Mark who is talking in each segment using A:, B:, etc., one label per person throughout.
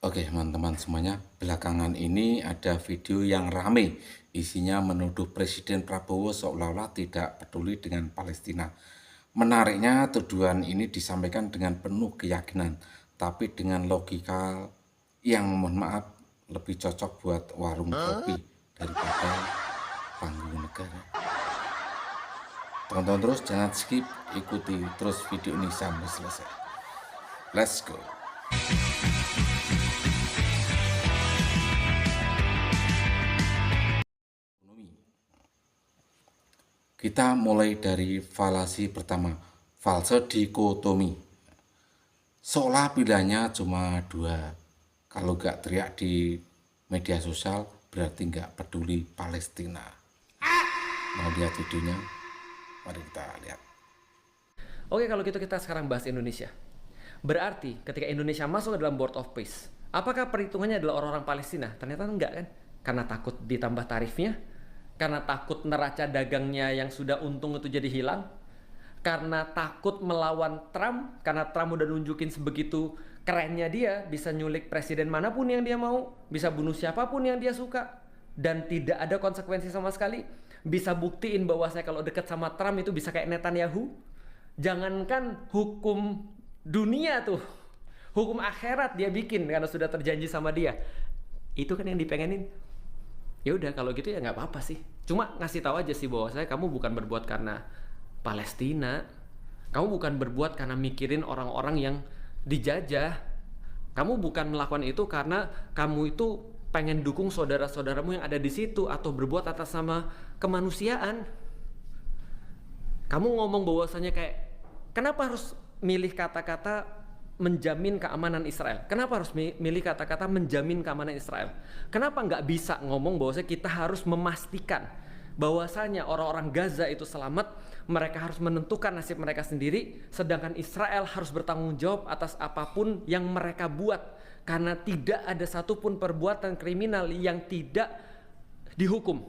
A: Oke teman-teman semuanya, belakangan ini ada video yang rame isinya menuduh Presiden Prabowo seolah-olah tidak peduli dengan Palestina. Menariknya tuduhan ini disampaikan dengan penuh keyakinan, tapi dengan logika yang mohon maaf lebih cocok buat warung kopi daripada panggung negara. Tonton terus, jangan skip, ikuti terus video ini sampai selesai. Let's go. Kita mulai dari falasi pertama, false dikotomi. Seolah pilihannya cuma dua. Kalau nggak teriak di media sosial, berarti nggak peduli Palestina. Mau lihat videonya? Mari kita lihat.
B: Oke, kalau gitu kita sekarang bahas Indonesia. Berarti ketika Indonesia masuk ke dalam Board of Peace, apakah perhitungannya adalah orang-orang Palestina? Ternyata enggak kan? Karena takut ditambah tarifnya, karena takut neraca dagangnya yang sudah untung itu jadi hilang, karena takut melawan Trump, karena Trump udah nunjukin sebegitu kerennya dia, bisa nyulik presiden manapun yang dia mau, bisa bunuh siapapun yang dia suka, dan tidak ada konsekuensi sama sekali. Bisa buktiin bahwa saya kalau deket sama Trump itu bisa kayak Netanyahu. Jangankan hukum dunia tuh, hukum akhirat dia bikin karena sudah terjanji sama dia. Itu kan yang dipengenin. Ya udah kalau gitu ya nggak apa-apa sih. Cuma ngasih tahu aja sih bahwa kamu bukan berbuat karena Palestina. Kamu bukan berbuat karena mikirin orang-orang yang dijajah. Kamu bukan melakukan itu karena kamu itu pengen dukung saudara-saudaramu yang ada di situ atau berbuat atas nama kemanusiaan. Kamu ngomong bahwasanya kayak kenapa harus milih kata-kata menjamin keamanan Israel? Kenapa harus milih kata-kata menjamin keamanan Israel? Kenapa nggak bisa ngomong bahwasanya kita harus memastikan bahwasanya orang-orang Gaza itu selamat, mereka harus menentukan nasib mereka sendiri, sedangkan Israel harus bertanggung jawab atas apapun yang mereka buat, karena tidak ada satupun perbuatan kriminal yang tidak dihukum,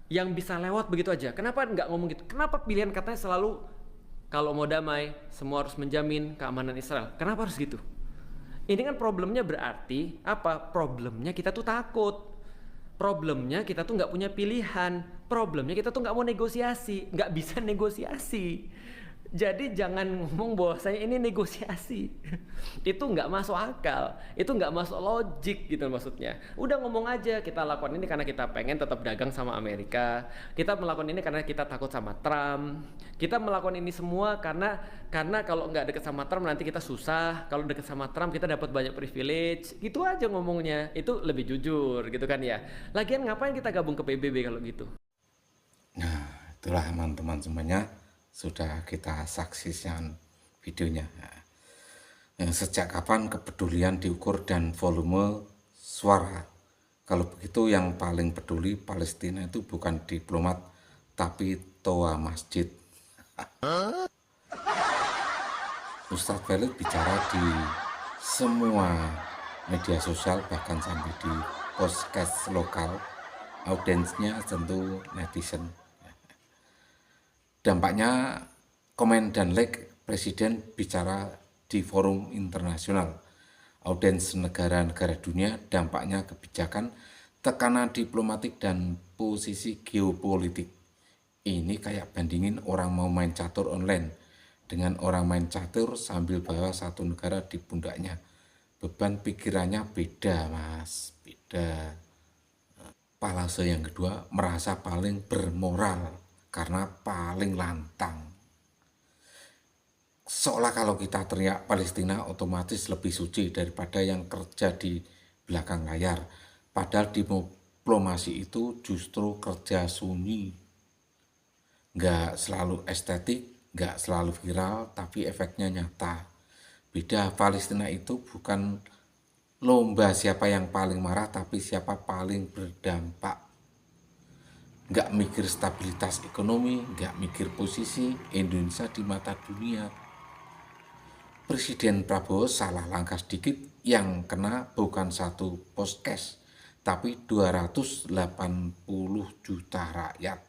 B: yang bisa lewat begitu aja. Kenapa nggak ngomong gitu? Kenapa pilihan katanya selalu kalau mau damai semua harus menjamin keamanan Israel? Kenapa harus gitu? Ini kan problemnya berarti apa? Problemnya kita tuh takut. Problemnya kita tuh nggak punya pilihan. Problemnya kita tuh nggak mau negosiasi, nggak bisa negosiasi. Jadi jangan ngomong bahwa saya ini negosiasi. Itu nggak masuk akal, itu nggak masuk logik gitu maksudnya. Udah ngomong aja kita lakukan ini karena kita pengen tetap dagang sama Amerika. Kita melakukan ini karena kita takut sama Trump. Kita melakukan ini semua karena kalau nggak deket sama Trump nanti kita susah. Kalau deket sama Trump kita dapat banyak privilege. Gitu aja ngomongnya. Itu lebih jujur gitu kan ya. Lagian ngapain kita gabung ke PBB kalau gitu?
A: Nah, itulah teman-teman semuanya, sudah kita saksikan videonya. Sejak kapan kepedulian diukur dan volume suara? Kalau begitu yang paling peduli Palestina itu bukan diplomat, tapi toa masjid. Ustadz Felix bicara di semua media sosial, bahkan sampai di podcast lokal. Audiensnya tentu netizen. Dampaknya komen dan like presiden bicara di forum internasional, audiens negara-negara dunia, dampaknya kebijakan, tekanan diplomatik dan posisi geopolitik. Ini kayak bandingin orang mau main catur online dengan orang main catur sambil bawa satu negara di pundaknya. Beban pikirannya beda mas, beda. Falase yang kedua, merasa paling bermoral karena paling lantang. Seolah kalau kita teriak Palestina otomatis lebih suci daripada yang kerja di belakang layar. Padahal diplomasi itu justru kerja sunyi. Nggak selalu estetik, nggak selalu viral, tapi efeknya nyata. Beda, Palestina itu bukan lomba siapa yang paling marah, tapi siapa paling berdampak. Nggak mikir stabilitas ekonomi, nggak mikir posisi Indonesia di mata dunia. Presiden Prabowo salah langkah sedikit, yang kena bukan satu podcast, tapi 280 juta rakyat.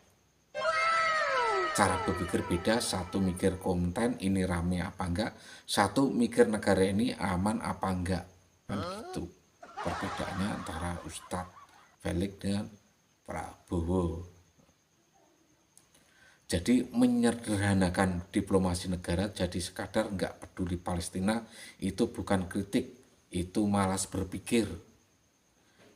A: Cara berpikir beda, satu mikir konten ini rame apa enggak, satu mikir negara ini aman apa enggak. Kan gitu. perbedaannya antara Ustadz Felix dengan Prabowo. Jadi menyederhanakan diplomasi negara jadi sekadar nggak peduli Palestina itu bukan kritik, itu malas berpikir.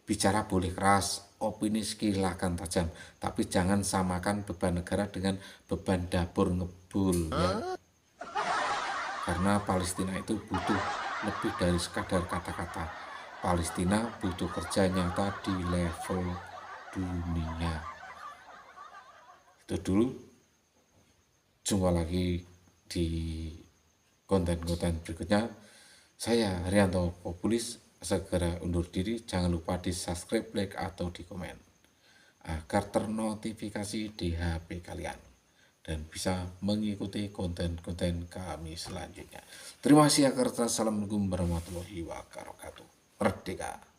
A: Bicara boleh keras, opini silakan tajam, tapi jangan samakan beban negara dengan beban dapur ngebul ya. Karena Palestina itu butuh lebih dari sekadar kata-kata. Palestina butuh kerja nyata di level dunia. Itu dulu. Jumpa lagi di konten-konten berikutnya. Saya Haryanto Populis segera undur diri. Jangan lupa di subscribe, like, atau di komen agar ternotifikasi di HP kalian dan bisa mengikuti konten-konten kami selanjutnya. Terima kasih. Assalamualaikum warahmatullahi wabarakatuh. Merdeka!